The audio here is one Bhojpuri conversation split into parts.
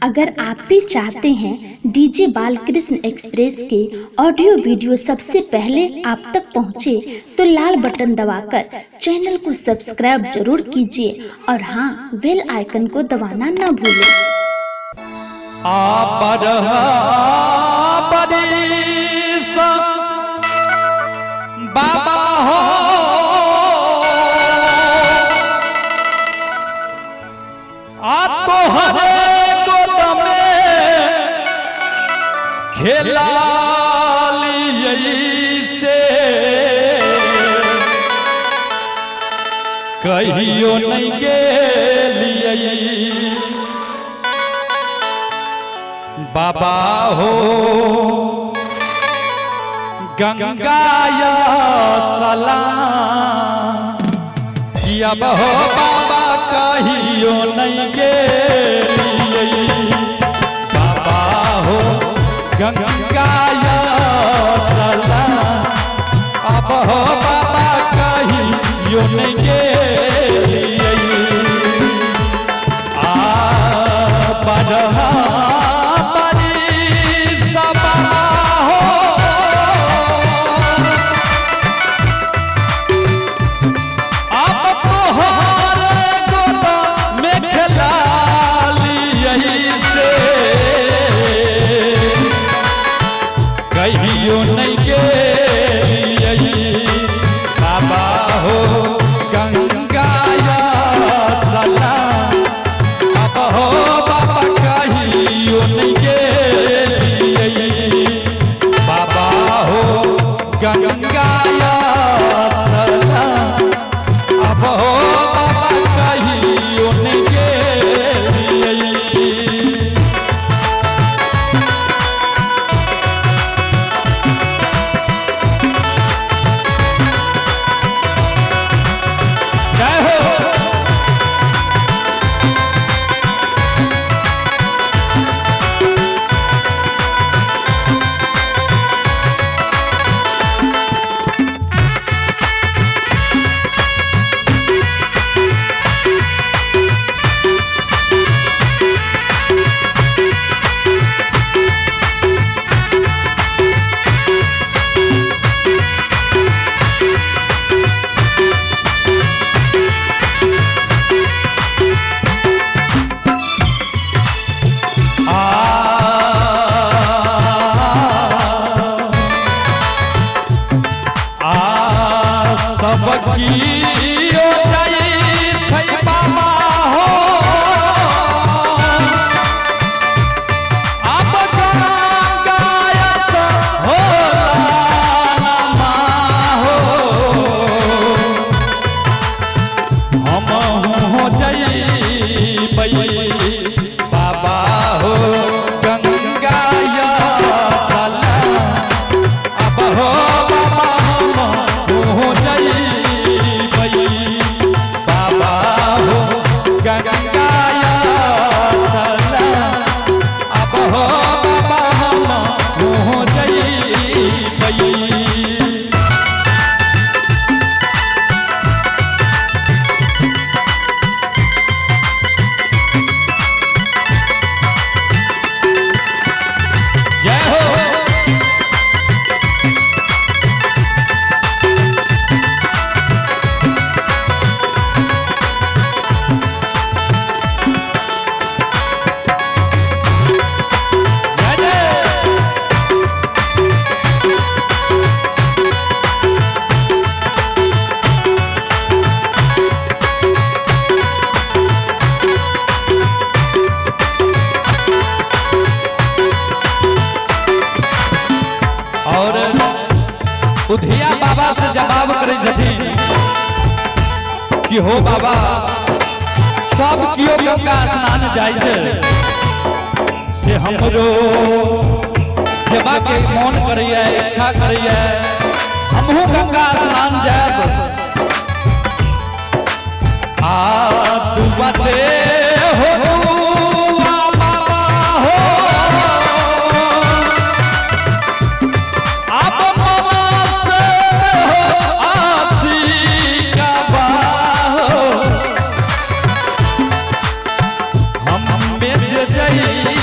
अगर आप भी चाहते हैं डीजे बालकृष्ण एक्सप्रेस के ऑडियो वीडियो सबसे पहले आप तक पहुंचे, तो लाल बटन दबाकर चैनल को सब्सक्राइब जरूर कीजिए और हाँ, बेल आइकन को दबाना न भूलें। बाबा हो हरे गोद में खेला से कहियो नहीं गेलिए बाबा हो गंगाया सलाम किया हो बाबा कहियो नहीं गेलिए बाबा हो गंगाया सलाम अब हो बाबा कहियो नहीं गेलिए बढ़ा नहीं गेलिए बाबा हो गंगाया सलाम अब हो बाबा कहियो नहीं गेलिए बाबा हो गंगाया सलाम अब हो बाबा कहियो नहीं गेलिए। बाबा हो गंगाया सलाम अब हो बाबा हो जई बाबा हो गंगाया सलाम अब हो बाबा हो जई उधिया बाबा से जवाब करे छथिन कि हो बाबा सब कियो गंगा स्नान जाय छे से हमरो जेबा के मन करैया इच्छा करैया हमहु गंगा स्नान जाब तू बाते हो हम में जई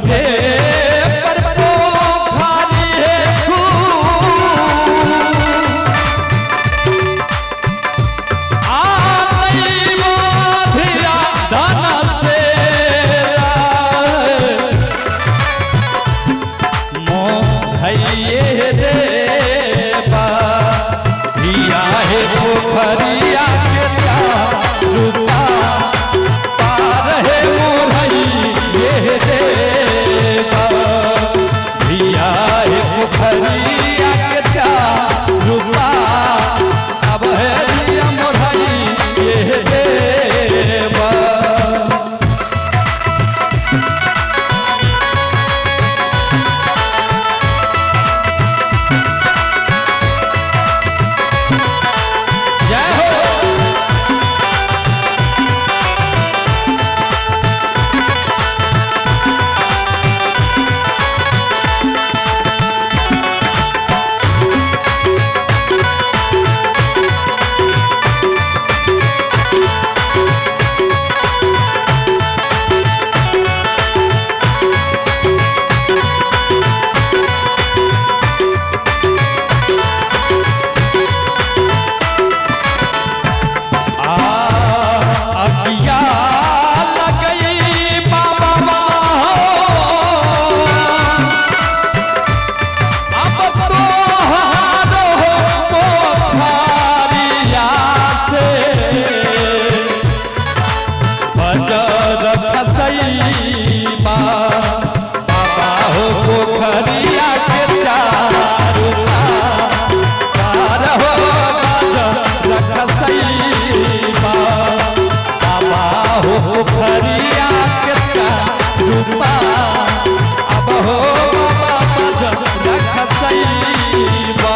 दुअरे पर पोखरी है पोखरिया के रुपा पार है मोरैये देवा धिया है पोखरिया के रुपा अब है धिया मोरैये देवा। पोखरिया के रूपा अब हो रखसैबा।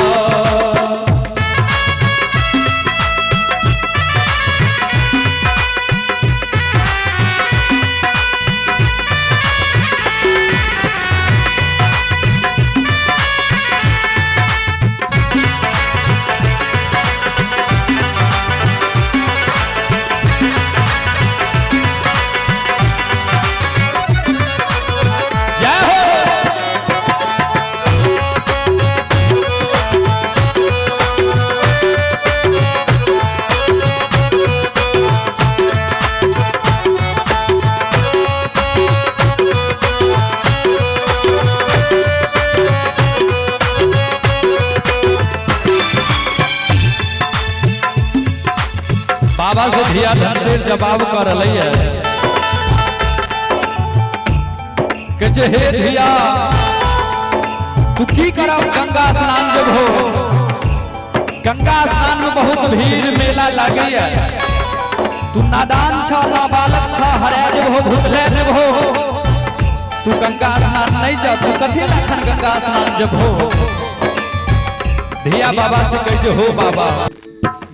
बाबा से धिया धन से जवाब कर रही है कि हे धिया तू की करब गंगा स्नान जब हो गंगा स्नान में बहुत भीड़ मेला लगे है तू नादान छ नाबालक छ हरे जब हो भूतले जब हो तू गंगा स्नान नहीं जा तू कथी लखन गंगा स्नान जब हो। धिया बाबा से कैसे हो बाबा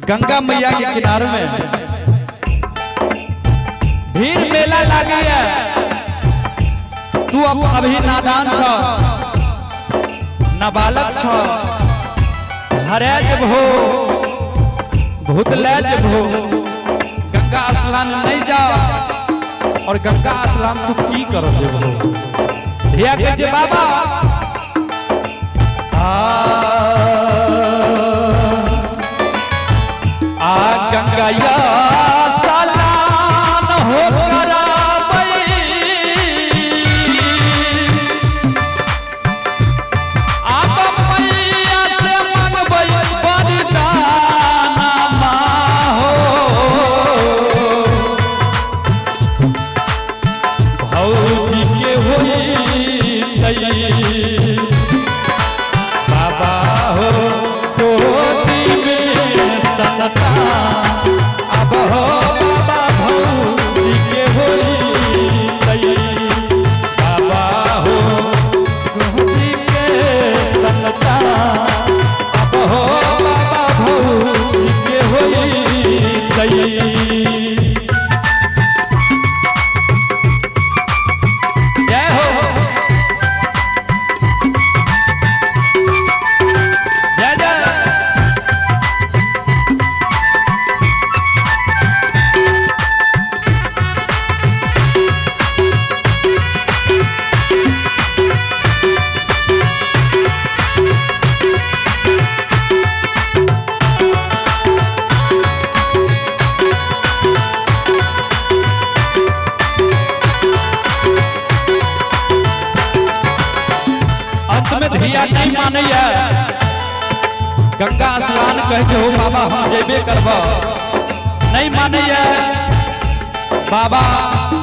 गंगा मैया के किनारे में भीड़ मेला लगी है तू अब अभी नादान छ नाबालक छ हरे जब हो भूतले जब हो गंगा स्नान नहीं जा और गंगा स्नान तू की करो जब हो। धिया के बाबा गंगा सलान हो आप मैया से मंगबै बरदाना हो भौजी के होई में धिया नहीं मानैया गंगा स्नान कह के हो बाबा हम जेबे करब नहीं मानैया बाबा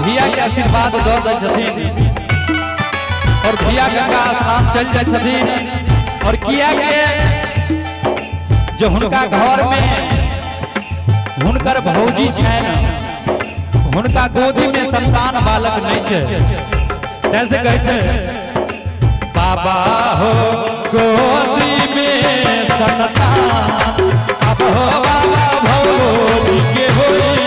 धिया के आशीर्वाद दे दै छथिन और धिया गंगा स्नान चल जाय छथिन और किया के जो हुनका घर में हुनकर भौजी छनि हुनका गोदी में संतान बालक नहीं छे ऐसे कहे छे बाबा हो गोदी में संतान अब हो बाबा भौजी के होई